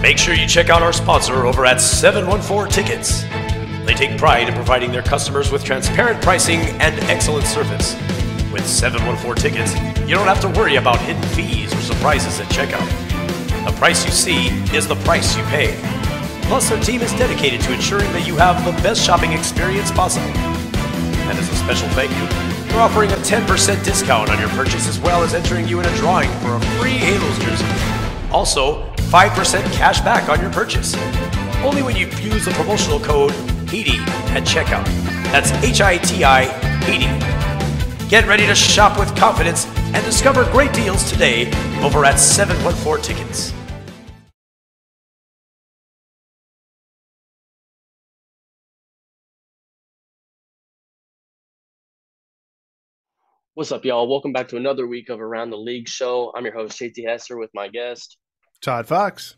Make sure you check out our sponsor over at 714 Tickets. They take pride in providing their customers with transparent pricing and excellent service. With 714 Tickets, you don't have to worry about hidden fees or surprises at checkout. The price you see is the price you pay. Plus, their team is dedicated to ensuring that you have the best shopping experience possible. And as a special thank you, they're offering a 10% discount on your purchase, as well as entering you in a drawing for a free Halos jersey. Also, 5% cash back on your purchase. Only when you use the promotional code HAITI at checkout. That's HITI, HAITI. Get ready to shop with confidence and discover great deals today over at 714 Tickets. What's up, y'all? Welcome back to another week of Around the League show. I'm your host, JT Hester, with my guest, Todd Fox.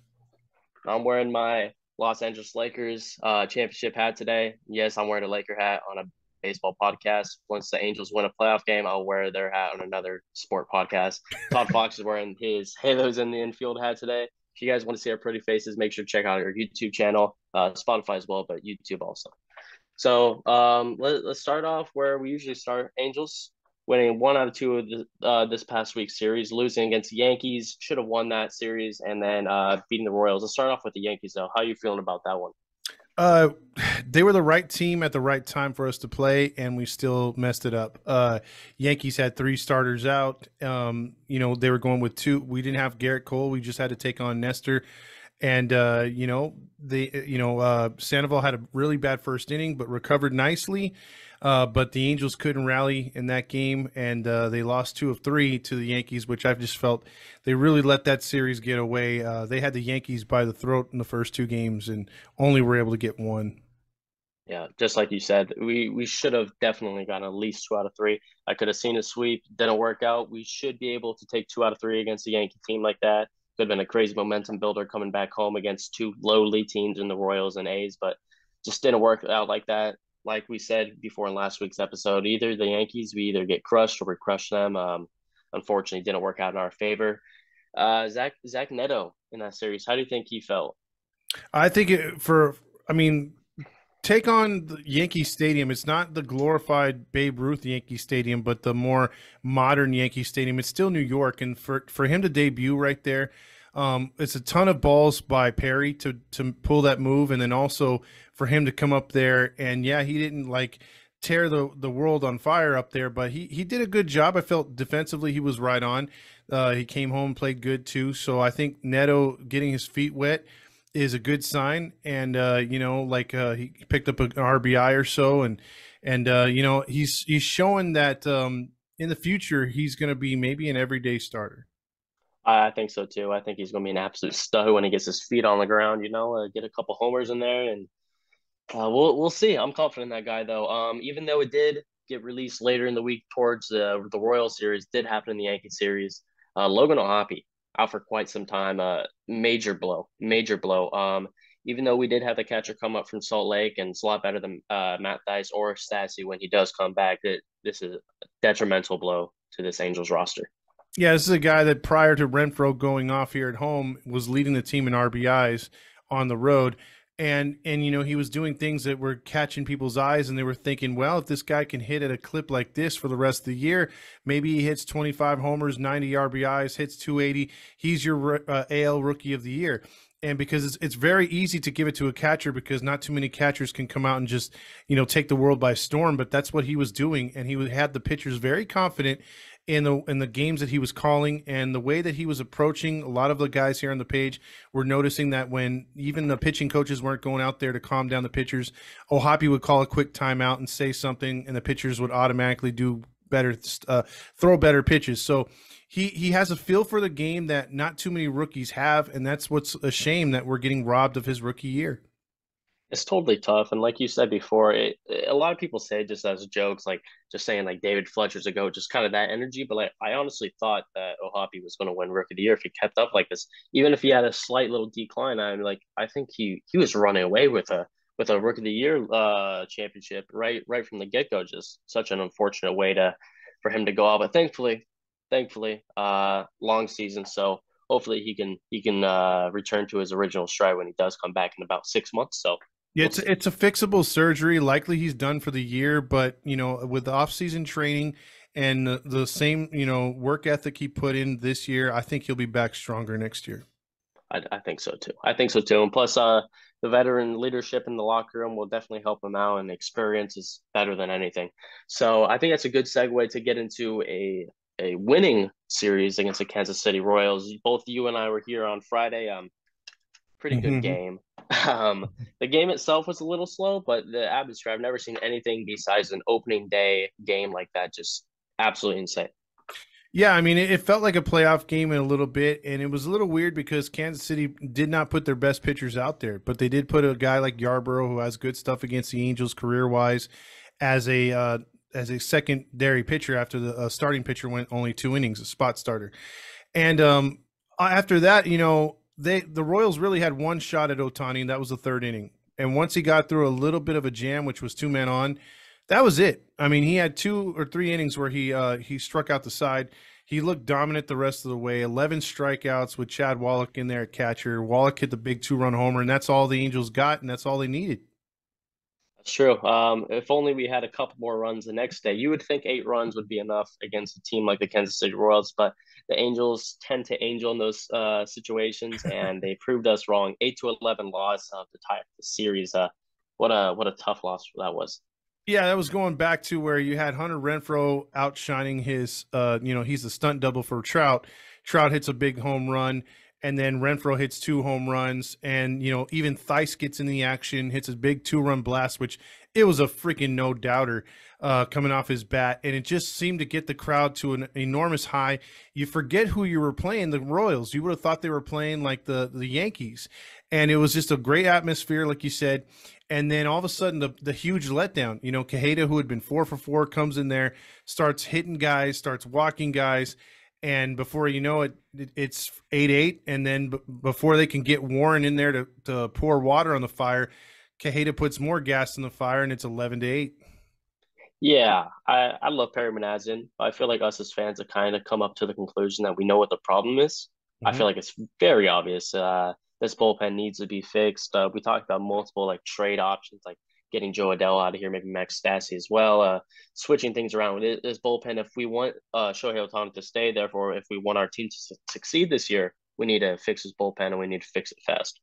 I'm wearing my Los Angeles Lakers championship hat today. Yes, I'm wearing a Laker hat on a baseball podcast. Once the Angels win a playoff game, I'll wear their hat on another sport podcast. Todd Fox is wearing his Halos in the Infield hat today. If you guys want to see our pretty faces, make sure to check out our YouTube channel, Spotify as well, but YouTube also. So let's start off where we usually start. Angels winning 1 out of 2 of this past week's series, losing against the Yankees. Should have won that series, and then beating the Royals. Let's start off with the Yankees, though. How are you feeling about that one? They were the right team at the right time for us to play, and we still messed it up. Yankees had 3 starters out. They were going with 2. We didn't have Garrett Cole. We just had to take on Nestor. And, Sandoval had a really bad first inning, but recovered nicely. But the Angels couldn't rally in that game, and they lost 2 of 3 to the Yankees, which I've just felt they really let that series get away. They had the Yankees by the throat in the first 2 games and only were able to get 1. Yeah, just like you said, we should have definitely gotten at least 2 out of 3. I could have seen a sweep, didn't work out. We should be able to take 2 out of 3 against a Yankee team like that. Could have been a crazy momentum builder coming back home against 2 lowly teams in the Royals and A's, but just didn't work out like that. Like we said before in last week's episode, either the Yankees, we either get crushed or we crush them. Unfortunately, didn't work out in our favor. Zach Neto in that series, how do you think he felt? I think take on the Yankee Stadium. It's not the glorified Babe Ruth Yankee Stadium, but the more modern Yankee Stadium. It's still New York, and for him to debut right there, it's a ton of balls by Perry to pull that move, and then also for him to come up there. And yeah, he didn't tear the world on fire up there, but he did a good job. I felt defensively he was right on. He came home, played good too. So I think Neto getting his feet wet is a good sign. And he picked up an RBI or so, and he's showing that in the future he's going to be maybe an everyday starter. I think so too. I think he's going to be an absolute stud when he gets his feet on the ground. Get a couple homers in there, and we'll see. I'm confident in that guy, though. Even though it did get released later in the week towards the Royal series, did happen in the Yankee series. Logan O'Hoppe out for quite some time. Major blow. Even though we did have the catcher come up from Salt Lake, and it's a lot better than Matt Thaiss or Stassi when he does come back, this is a detrimental blow to this Angels roster. Yeah, this is a guy that prior to Renfroe going off here at home was leading the team in RBIs on the road. And he was doing things that were catching people's eyes, and they were thinking, well, if this guy can hit at a clip like this for the rest of the year, maybe he hits 25 homers, 90 RBIs, hits 280. He's your AL Rookie of the Year. And because it's very easy to give it to a catcher, because not too many catchers can come out and just, take the world by storm. But that's what he was doing, and he had the pitchers very confident in the games that he was calling, and the way that he was approaching. A lot of the guys here on the page were noticing that when even the pitching coaches weren't going out there to calm down the pitchers, O'Hoppe would call a quick timeout and say something, and the pitchers would automatically do better, throw better pitches. So he has a feel for the game that not too many rookies have, and that's what's a shame, that we're getting robbed of his rookie year. It's totally tough. And like you said before, a lot of people say just as jokes, like just saying like David Fletcher's a GOAT, just kind of that energy. But I honestly thought that O'Hoppe was going to win Rookie of the Year if he kept up like this. Even if he had a slight little decline, I think he was running away with a Rookie of the Year championship right from the get-go. Just such an unfortunate way for him to go out. But thankfully, long season. So hopefully he can return to his original stride when he does come back in about 6 months. So Yeah, we'll it's see. it's a fixable surgery. Likely he's done for the year, but with the off-season training and the same work ethic he put in this year, I think he'll be back stronger next year. I think so too. I think so too. And plus, the veteran leadership in the locker room will definitely help him out, and experience is better than anything. So I think that's a good segue to get into a winning series against the Kansas City Royals. Both you and I were here on Friday. Pretty good Hmm. game. Um, the game itself was a little slow, but the atmosphere, I've never seen anything besides an opening day game like that. Just absolutely insane. Yeah, I mean, it felt like a playoff game in a little bit, and it was a little weird because Kansas City did not put their best pitchers out there, but they did put a guy like Yarborough, who has good stuff against the Angels career-wise, as a secondary pitcher after the starting pitcher went only 2 innings, a spot starter. And after that, the Royals really had one shot at Ohtani, and that was the third inning. And once he got through a little bit of a jam, which was 2 men on, that was it. I mean, he had 2 or 3 innings where he struck out the side. He looked dominant the rest of the way. 11 strikeouts with Chad Wallach in there at catcher. Wallach hit the big 2-run homer, and that's all the Angels got, and that's all they needed. That's true. If only we had a couple more runs the next day. You would think 8 runs would be enough against a team like the Kansas City Royals, but the Angels tend to angel in those situations, and they proved us wrong. 8-11 loss to tie up the series. What a tough loss that was. Yeah, that was going back to where you had Hunter Renfroe outshining his, he's a stunt double for Trout. Trout hits a big home run, and then Renfroe hits 2 home runs, and, even Theis gets in the action, hits a big 2-run blast, which it was a freaking no-doubter coming off his bat, and it just seemed to get the crowd to an enormous high. You forget who you were playing, the Royals. You would have thought they were playing like the Yankees, and it was just a great atmosphere, like you said. And then all of a sudden, the huge letdown. Quijada, who had been 4 for 4, comes in there, starts hitting guys, starts walking guys, and before you know it, it's 8-8. And then before they can get Warren in there to pour water on the fire, Quijada puts more gas in the fire, and it's 11-8. Yeah, I love Perry Manassian. I feel like us as fans have kind of come up to the conclusion that we know what the problem is. I Mm-hmm. feel like it's very obvious. This bullpen needs to be fixed. We talked about multiple like trade options, like getting Joe Adell out of here, maybe Max Stassi as well. Switching things around with this bullpen. If we want Shohei Ohtani to stay, therefore, if we want our team to succeed this year, we need to fix this bullpen, and we need to fix it fast.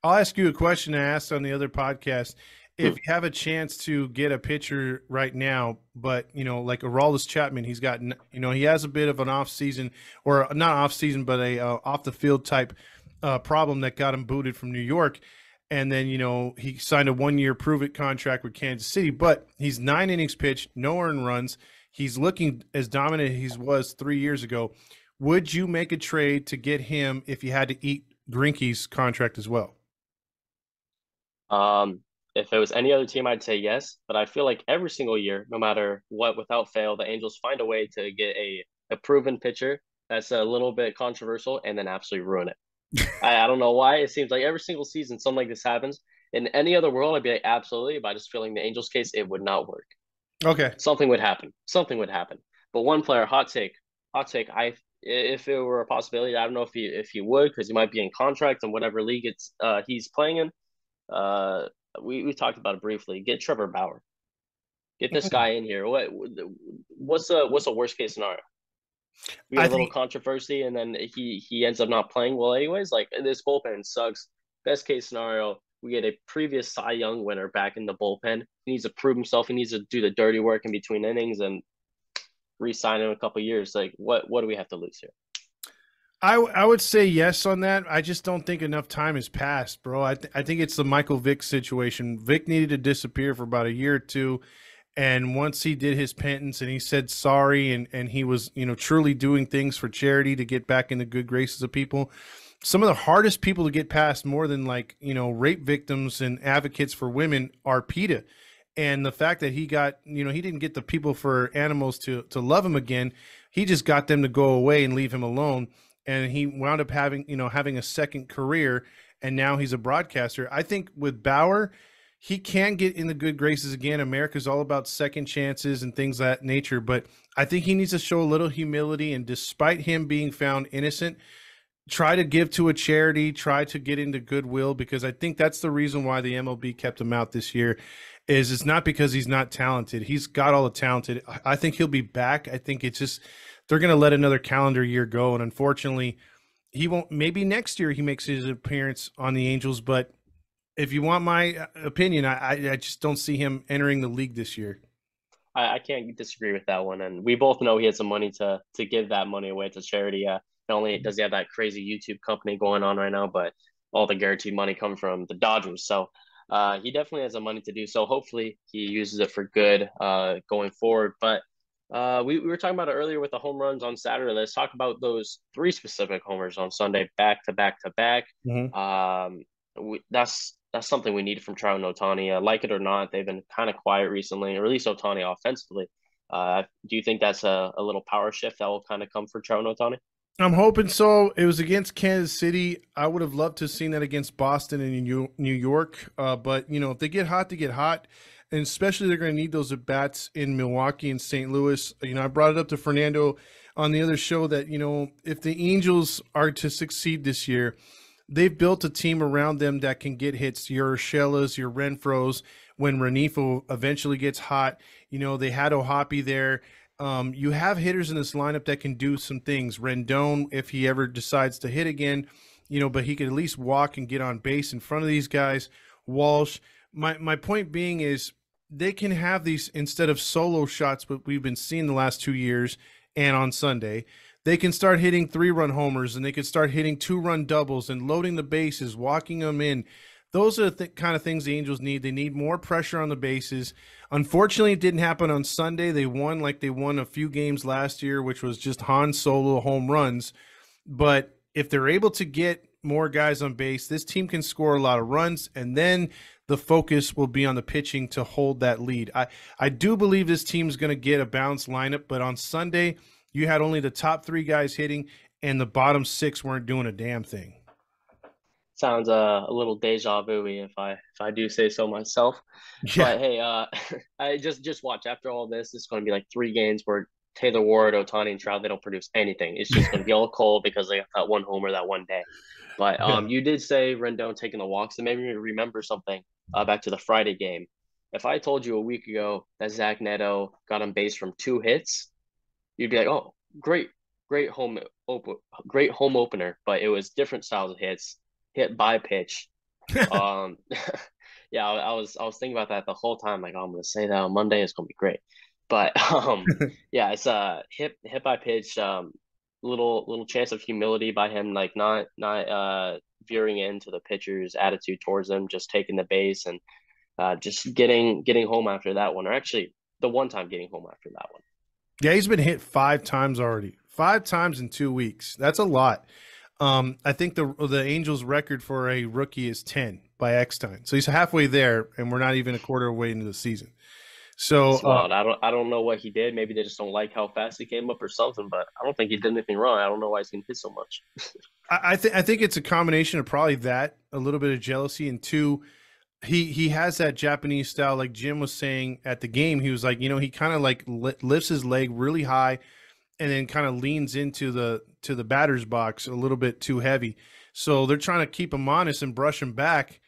I'll ask you a question I asked on the other podcast. Hmm. If you have a chance to get a pitcher right now, but like Aroldis Chapman, he's got he has a bit of an off season, or not off season, but a off the field type problem that got him booted from New York, and then he signed a 1-year prove it contract with Kansas City, but he's 9 innings pitched, no earned runs. He's looking as dominant as he was 3 years ago. Would you make a trade to get him if you had to eat Greinke's contract as well? Um, if it was any other team, I'd say yes. But I feel like every single year, no matter what, without fail, the Angels find a way to get a proven pitcher that's a little bit controversial and then absolutely ruin it. I don't know why. It seems like every single season something like this happens. In any other world, I'd be like, absolutely. But I just feeling the Angels case, it would not work. Okay. Something would happen. Something would happen. But one player, hot take. If it were a possibility, I don't know if he would, because he might be in contract in whatever league he's playing in. Uh, we talked about it briefly. Get Trevor Bauer. Get this guy in here. What's a worst case scenario? We get I a little think controversy, and then he ends up not playing well anyways. Like, this bullpen sucks. Best case scenario, we get a previous Cy Young winner back in the bullpen. He needs to prove himself. He needs to do the dirty work in between innings and re-sign him in a couple of years. Like, what do we have to lose here? I would say yes on that. I just don't think enough time has passed, bro. I think it's the Michael Vick situation. Vick needed to disappear for about a year or two, and once he did his penance and he said sorry, and he was truly doing things for charity to get back in the good graces of people. Some of the hardest people to get past, more than rape victims and advocates for women, are PETA. And the fact that he got, he didn't get the people for animals to love him again. He just got them to go away and leave him alone. And he wound up having a second career, and now he's a broadcaster. I think with Bauer, he can get in the good graces again. America's all about second chances and things of that nature, but I think he needs to show a little humility. And despite him being found innocent, try to give to a charity, try to get into goodwill, because I think that's the reason why the MLB kept him out this year. Is it's not because he's not talented. He's got all the talented. I think he'll be back. I think it's just they're going to let another calendar year go, and unfortunately, he won't. Maybe next year he makes his appearance on the Angels, but if you want my opinion, I just don't see him entering the league this year. I can't disagree with that one. And we both know he has some money to give that money away to charity. Not only does he have that crazy YouTube company going on right now, but all the guaranteed money comes from the Dodgers. So he definitely has the money to do so. Hopefully he uses it for good going forward. But we were talking about it earlier with the home runs on Saturday. Let's talk about those three specific homers on Sunday, back to back to back. That's something we need from Trout and Ohtani. Like it or not, they've been kind of quiet recently, or at least Ohtani offensively. Do you think that's a little power shift that will kind of come for Trout and Ohtani? I'm hoping so. It was against Kansas City. I would have loved to have seen that against Boston and New York. But, if they get hot, they get hot. And especially they're going to need those at-bats in Milwaukee and St. Louis. I brought it up to Fernando on the other show that, if the Angels are to succeed this year, they've built a team around them that can get hits. Your Urshela's, your Renfro's. When Renifo eventually gets hot, they had O'Hoppe there. You have hitters in this lineup that can do some things. Rendon, if he ever decides to hit again, but he could at least walk and get on base in front of these guys. Walsh. My point being is they can have these, instead of solo shots, what we've been seeing the last 2 years and on Sunday, they can start hitting 3-run homers, and they can start hitting 2-run doubles and loading the bases, walking them in. Those are the kind of things the Angels need. They need more pressure on the bases. Unfortunately, it didn't happen on Sunday. They won like they won a few games last year, which was just Han Solo home runs. But if they're able to get more guys on base, this team can score a lot of runs, and then the focus will be on the pitching to hold that lead. I do believe this team's going to get a balanced lineup, but on Sunday, you had only the top 3 guys hitting, and the bottom 6 weren't doing a damn thing. Sounds a little deja vu if I do say so myself. Yeah. But hey, I just watch. After all this, it's going to be like 3 games where Taylor Ward, Ohtani, and Trout, they don't produce anything. It's just going to be all cold because they got that one homer that one day. But you did say Rendon taking the walks, and maybe remember something back to the Friday game. If I told you a week ago that Zach Neto got on base from 2 hits, you'd be like, "Oh, great home opener." But it was different styles of hits, hit by pitch. Yeah, I was thinking about that the whole time. Like, oh, I'm gonna say that on Monday. It's gonna be great. But yeah, it's hit by pitch. Little chance of humility by him, like not veering into the pitcher's attitude towards him, just taking the base and just getting home after that one, or actually the one time getting home after that one. Yeah, he's been hit 5 times already. 5 times in 2 weeks. That's a lot. I think the Angels' record for a rookie is 10 by X time. So he's halfway there, and we're not even a quarter way into the season. So I don't know what he did. Maybe they just don't like how fast he came up or something. But I don't think he did anything wrong. I don't know why he's getting hit so much. I think it's a combination of probably that, a little bit of jealousy, and 2, he has that Japanese style. Like Jim was saying at the game, he was like, he kind of like lifts his leg really high, and then kind of leans into the batter's box a little bit too heavy. So they're trying to keep him honest and brush him back,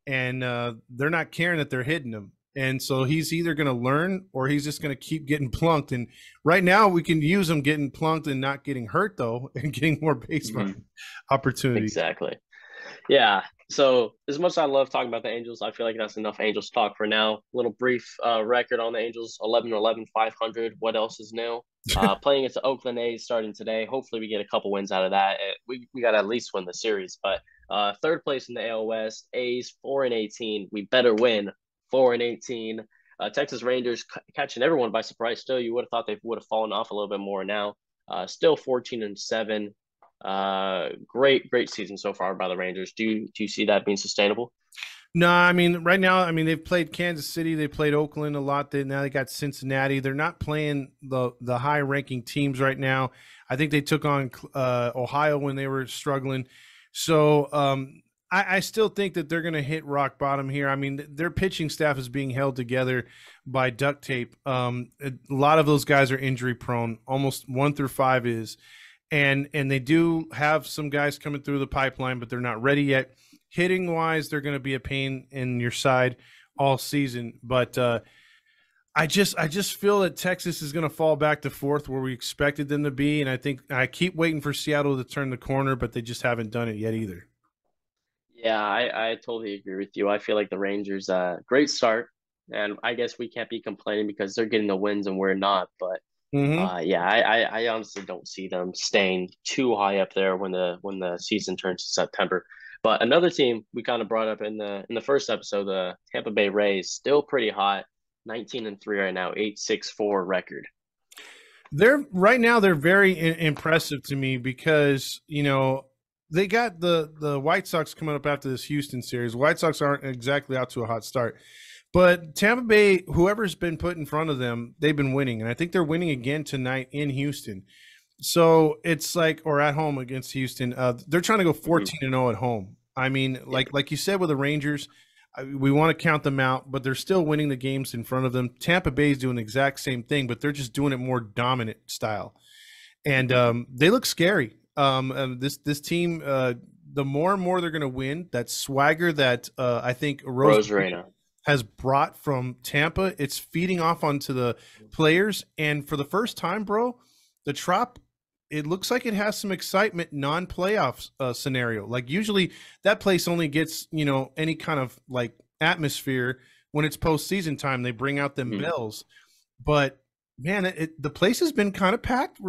and they're not caring that they're hitting him. And so he's either going to learn or he's just going to keep getting plunked. And right now we can use him getting plunked and not getting hurt, though, and getting more base opportunities. Exactly. Yeah. So as much as I love talking about the Angels, I feel like that's enough Angels talk for now. A little brief record on the Angels, 11-11, 500. What else is new? Playing against the Oakland A's starting today. Hopefully we get a couple wins out of that. We got to at least win the series. But 3rd place in the AL West, A's 4-18. We better win 4-18. Texas Rangers catching everyone by surprise. Still, you would have thought they would have fallen off a little bit more now. Still 14-7. Great season so far by the Rangers. Do you see that being sustainable? No, I mean, right now, they've played Kansas City, they played Oakland a lot. Now they got Cincinnati. They're not playing the high-ranking teams right now. I think they took on Ohio when they were struggling. So I still think that they're going to hit rock bottom here. Their pitching staff is being held together by duct tape. A lot of those guys are injury prone. Almost 1 through 5 is. and they do have some guys coming through the pipeline, but they're not ready yet. Hitting wise, they're going to be a pain in your side all season. But I just feel that Texas is going to fall back to fourth where we expected them to be, and I think I keep waiting for Seattle to turn the corner, but they just haven't done it yet either. Yeah, I totally agree with you. I feel like the Rangers, great start, and I guess we can't be complaining because they're getting the wins and we're not. But Mm-hmm. yeah, I honestly don't see them staying too high up there when the season turns to September. But another team we kind of brought up in the first episode, the Tampa Bay Rays, still pretty hot, 19-3 right now, 8-6-4 record. They're right now. They're very impressive to me because they got the White Sox coming up after this Houston series. White Sox aren't exactly out to a hot start, but Tampa Bay, whoever's been put in front of them, they've been winning, and I think they're winning again tonight in Houston. So it's like, or at home against Houston, they're trying to go 14-0 at home. I mean, like you said with the Rangers, we want to count them out, but they're still winning the games in front of them. Tampa Bay is doing the exact same thing, but they're just doing it more dominant style, and they look scary. This team, the more and more they're going to win, that swagger that I think Rosarena has brought from Tampa, it's feeding off onto the players, and for the first time, bro, the Trop, it looks like it has some excitement non-playoff scenario. Like usually that place only gets, any kind of like atmosphere when it's postseason time. They bring out them bells. But man, the place has been kind of packed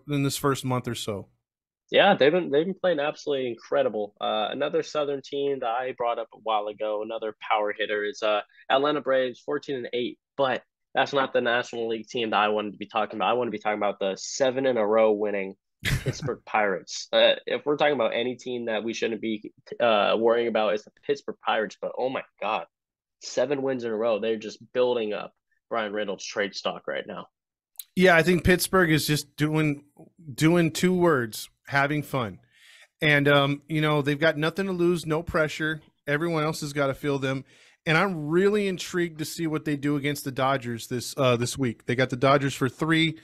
in this first month or so. Yeah, they've been playing absolutely incredible. Another Southern team that I brought up a while ago, another power hitter is Atlanta Braves, 14-8. But that's not the National League team that I wanted to be talking about. I want to be talking about the 7-in-a-row winning Pittsburgh Pirates. If we're talking about any team that we shouldn't be worrying about, it's the Pittsburgh Pirates. But oh my God, 7 wins in a row. They're just building up Brian Reynolds' trade stock right now. Yeah, I think Pittsburgh is just doing 2 words: having fun. And they've got nothing to lose, no pressure. Everyone else has got to feel them. And I'm really intrigued to see what they do against the Dodgers this week. They got the Dodgers for 3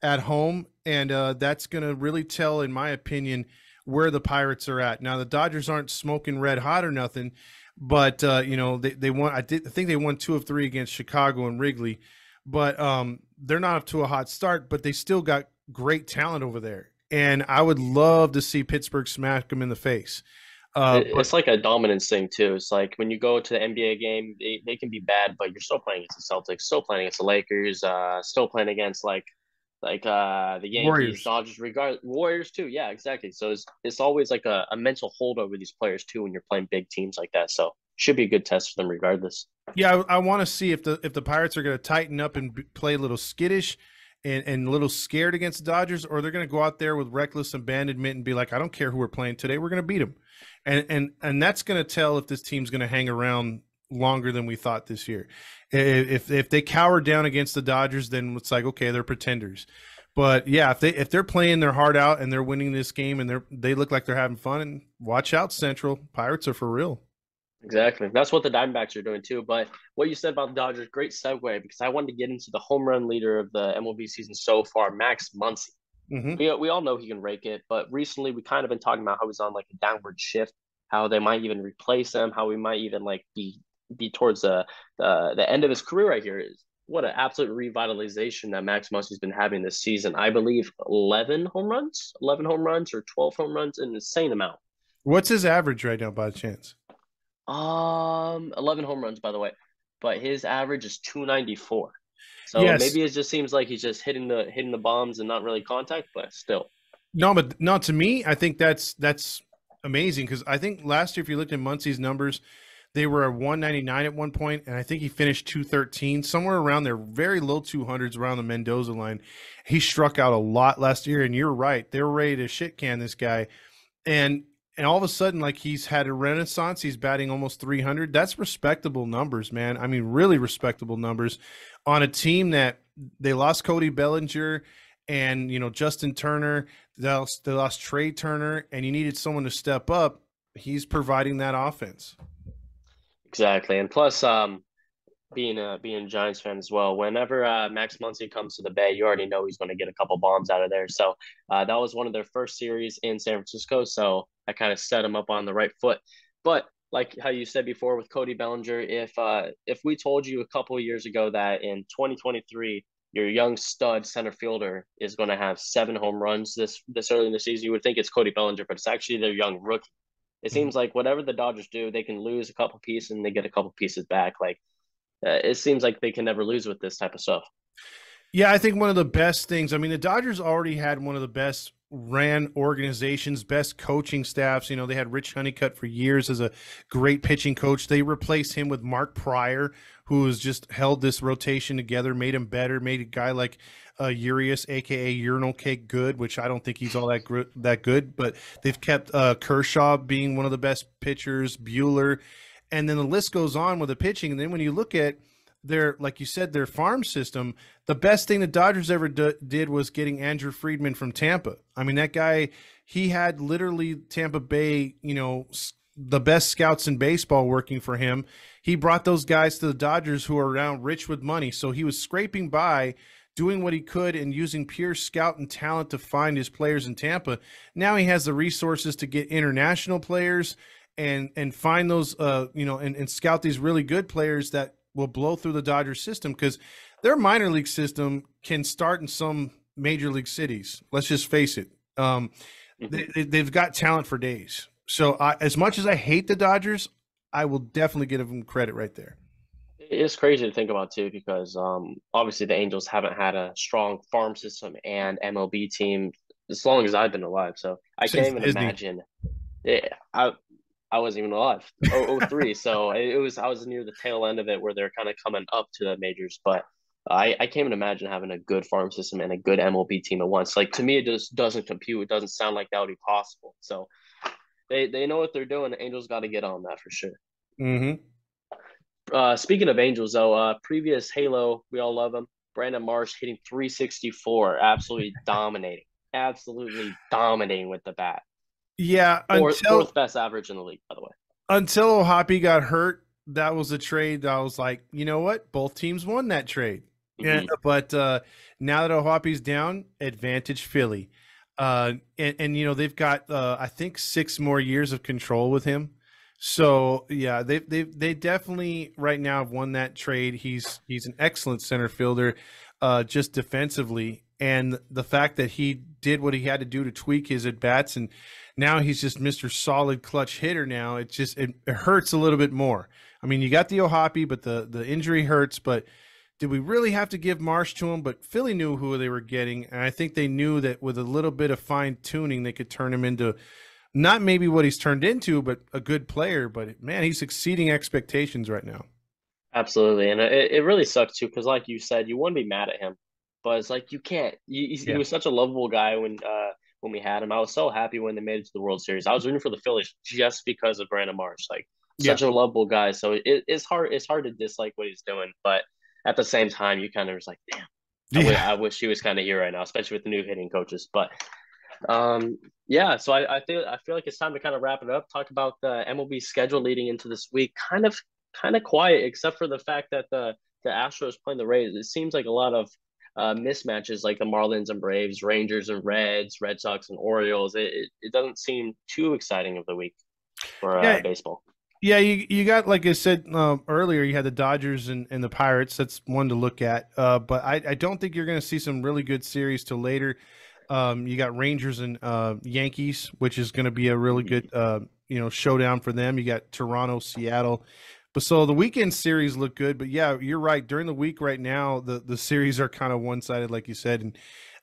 at home, and that's going to really tell, in my opinion, where the Pirates are at. Now, the Dodgers aren't smoking red hot or nothing, but they won. I think they won 2 of 3 against Chicago and Wrigley, but they're not up to a hot start. But they still got great talent over there, and I would love to see Pittsburgh smack them in the face. It's like a dominance thing too. It's like when you go to the NBA game, they can be bad, but you're still playing against the Celtics, still playing against the Lakers, still playing against the Yankees, Warriors. Dodgers, Warriors too. Yeah, exactly. So it's always like a mental hold over these players too when you're playing big teams like that. So should be a good test for them regardless. Yeah, I want to see if the Pirates are going to tighten up and play a little skittish and a little scared against the Dodgers, or they're going to go out there with reckless abandonment and be like, I don't care who we're playing today, we're going to beat them. And that's going to tell if this team's going to hang around longer than we thought this year. If they cower down against the Dodgers, then it's like, okay, they're pretenders. But yeah, if they're playing their heart out and they're winning this game and they look like they're having fun, and watch out, Central, Pirates are for real. Exactly. That's what the Diamondbacks are doing too. But what you said about the Dodgers, great segue because I wanted to get into the home run leader of the MLB season so far, Max Muncy. Mm-hmm. We all know he can rake it, but recently we kind of been talking about how he's on like a downward shift, how they might even replace him, how we might even like be towards the end of his career right here. What an absolute revitalization that Max Muncy's been having this season. I believe 11 home runs or 12 home runs, an insane amount. What's his average right now by chance? 11 home runs by the way, but his average is 294. So yes. Maybe it just seems like he's just hitting the bombs and not really contact, but still. No, but no, to me, I think that's amazing because I think last year, if you looked at Muncy's numbers, they were at 199 at one point, and I think he finished 213, somewhere around there, very low 200s around the Mendoza line. He struck out a lot last year, and you're right. They were ready to shit can this guy. And all of a sudden, like, he's had a renaissance. He's batting almost 300. That's respectable numbers, man. I mean, really respectable numbers on a team that they lost Cody Bellinger and, Justin Turner. They lost Trey Turner, and you needed someone to step up. He's providing that offense. Exactly. And plus, being a Giants fan as well. Whenever Max Muncy comes to the Bay, you already know he's going to get a couple bombs out of there. So that was one of their first series in San Francisco. So I kind of set him up on the right foot. But like how you said before with Cody Bellinger, if we told you a couple of years ago that in 2023 your young stud center fielder is going to have 7 home runs this early in the season, you would think it's Cody Bellinger, but it's actually their young rookie. It seems like whatever the Dodgers do, they can lose a couple pieces and they get a couple pieces back. Like it seems like they can never lose with this type of stuff. Yeah, I think one of the best things, I mean, the Dodgers already had one of the best ran organizations, best coaching staffs. You know, they had Rich Honeycutt for years as a great pitching coach. They replaced him with Mark Pryor, who has just held this rotation together, made him better, made a guy like Urias, aka Urinal Cake, good, which I don't think he's all that good, but they've kept Kershaw being one of the best pitchers, Bueller, and then the list goes on with the pitching. And then when you look at their, like you said, their farm system, the best thing the Dodgers ever did was getting Andrew Friedman from Tampa. I mean, that guy, he had literally Tampa Bay, you know, the best scouts in baseball working for him. He brought those guys to the Dodgers who are around rich with money. So he was scraping by, doing what he could and using pure scout and talent to find his players in Tampa. Now he has the resources to get international players and find those, you know, and scout these really good players that will blow through the Dodgers system, because their minor league system can start in some major league cities. Let's just face it. They've got talent for days. So as much as I hate the Dodgers, I will definitely give them credit right there. It's crazy to think about too, because obviously the Angels haven't had a strong farm system and MLB team as long as I've been alive. So I can't even imagine. Yeah, I wasn't even alive. 03. So I was near the tail end of it where they're kind of coming up to the majors. But I can't even imagine having a good farm system and a good MLB team at once. Like, to me, it just doesn't compute. It doesn't sound like that would be possible. So they know what they're doing. The Angels got to get on that for sure. Speaking of Angels, though, previous Halo, we all love him. Brandon Marsh hitting 364, absolutely dominating with the bat. Yeah, fourth best average in the league, by the way. Until O'Hoppe got hurt, that was a trade that I was like, you know what? Both teams won that trade. Yeah, but now that O'Hoppe's down, advantage Philly. And you know, they've got I think 6 more years of control with him. So yeah, they definitely right now have won that trade. He's an excellent center fielder, just defensively, and the fact that he did what he had to do to tweak his at bats, and now he's just Mr. Solid clutch hitter. Now it hurts a little bit more. I mean, you got the O'Hoppe, but the injury hurts. But did we really have to give Marsh to him? But Philly knew who they were getting, and I think they knew that with a little bit of fine tuning, they could turn him into not maybe what he's turned into, but a good player. But man, he's exceeding expectations right now. Absolutely, and it really sucks too, because like you said, you wouldn't be mad at him, but it's like you can't. He was such a lovable guy when we had him. I was so happy when they made it to the World Series. I was rooting for the Phillies just because of Brandon Marsh, like such a lovable guy. So it's hard to dislike what he's doing, but at the same time, you kind of was like, damn, I wish he was kind of here right now, especially with the new hitting coaches. But so I feel like it's time to kind of wrap it up. Talk about the MLB schedule leading into this week. Kind of quiet, except for the fact that the Astros playing the Rays. It seems like a lot of mismatches, like the Marlins and Braves, Rangers and Reds, Red Sox and Orioles. It doesn't seem too exciting of the week for baseball. Yeah, you got, like I said earlier, you had the Dodgers and the Pirates. That's one to look at. But I don't think you're going to see some really good series till later. You got Rangers and Yankees, which is going to be a really good showdown for them. You got Toronto, Seattle. But so the weekend series look good. But yeah, you're right. During the week right now, the series are kind of one-sided, like you said.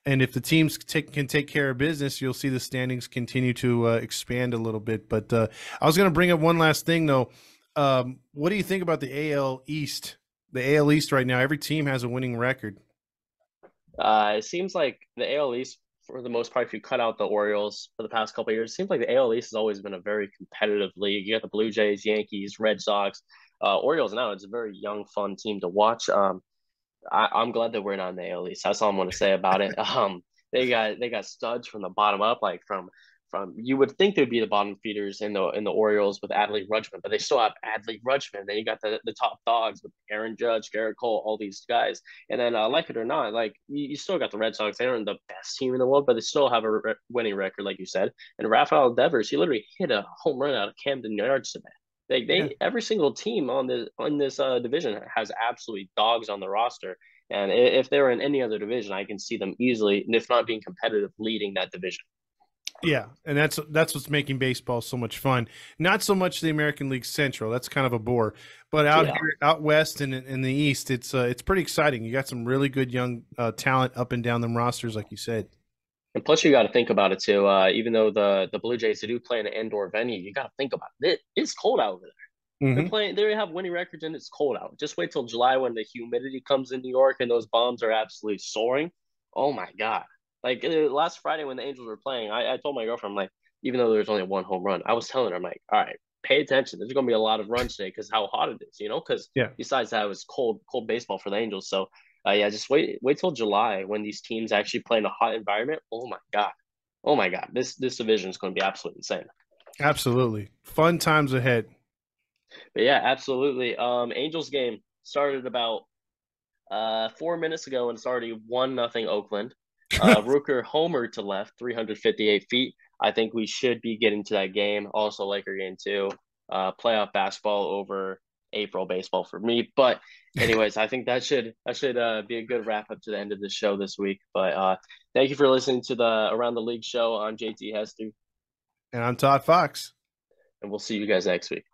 And if the teams can take care of business, you'll see the standings continue to expand a little bit. But I was going to bring up one last thing, though. What do you think about the AL East? The AL East right now, every team has a winning record. It seems like the AL East, for the most part, if you cut out the Orioles for the past couple of years, it seems like the AL East has always been a very competitive league. You got the Blue Jays, Yankees, Red Sox, Orioles. Now it's a very young, fun team to watch. I'm glad that we're not in the AL East. That's all I'm going to say about it. They got studs from the bottom up, like from you would think they'd be the bottom feeders in the Orioles with Adley Rutschman, but they still have Adley Rutschman. Then you got the top dogs with Aaron Judge, Garrett Cole, all these guys. And then like it or not, like you still got the Red Sox. They aren't the best team in the world, but they still have a winning record, like you said. And Rafael Devers, he literally hit a home run out of Camden Yards today. Every single team on this division has absolutely dogs on the roster. And if they were in any other division, I can see them easily, if not being competitive, leading that division. Yeah, and that's what's making baseball so much fun. Not so much the American League Central; that's kind of a bore. But out west and in the East, it's pretty exciting. You got some really good young talent up and down them rosters, like you said. And plus, you got to think about it too. Even though the Blue Jays, they do play in an indoor venue, you got to think about it. It's cold out over there. They're playing. They have winning records, and it's cold out. Just wait till July when the humidity comes in New York and those bombs are absolutely soaring. Oh my God! Like last Friday when the Angels were playing, I told my girlfriend, I'm like, even though there's only one home run, I was telling her, I'm like, all right, pay attention. There's going to be a lot of runs today because how hot it is, Because besides that, it was cold baseball for the Angels. So just wait till July when these teams actually play in a hot environment. Oh my God, this division is going to be absolutely insane. Absolutely, fun times ahead. But yeah, absolutely. Angels game started about 4 minutes ago and it's already 1-0 Oakland. Rooker homer to left, 358 feet. I think we should be getting to that game. Also, Laker game too. Playoff basketball over April baseball for me. But anyways, I think that should be a good wrap up to the end of the show this week. But thank you for listening to the Around the League show. I'm JT Hester. And I'm Todd Fox. And we'll see you guys next week.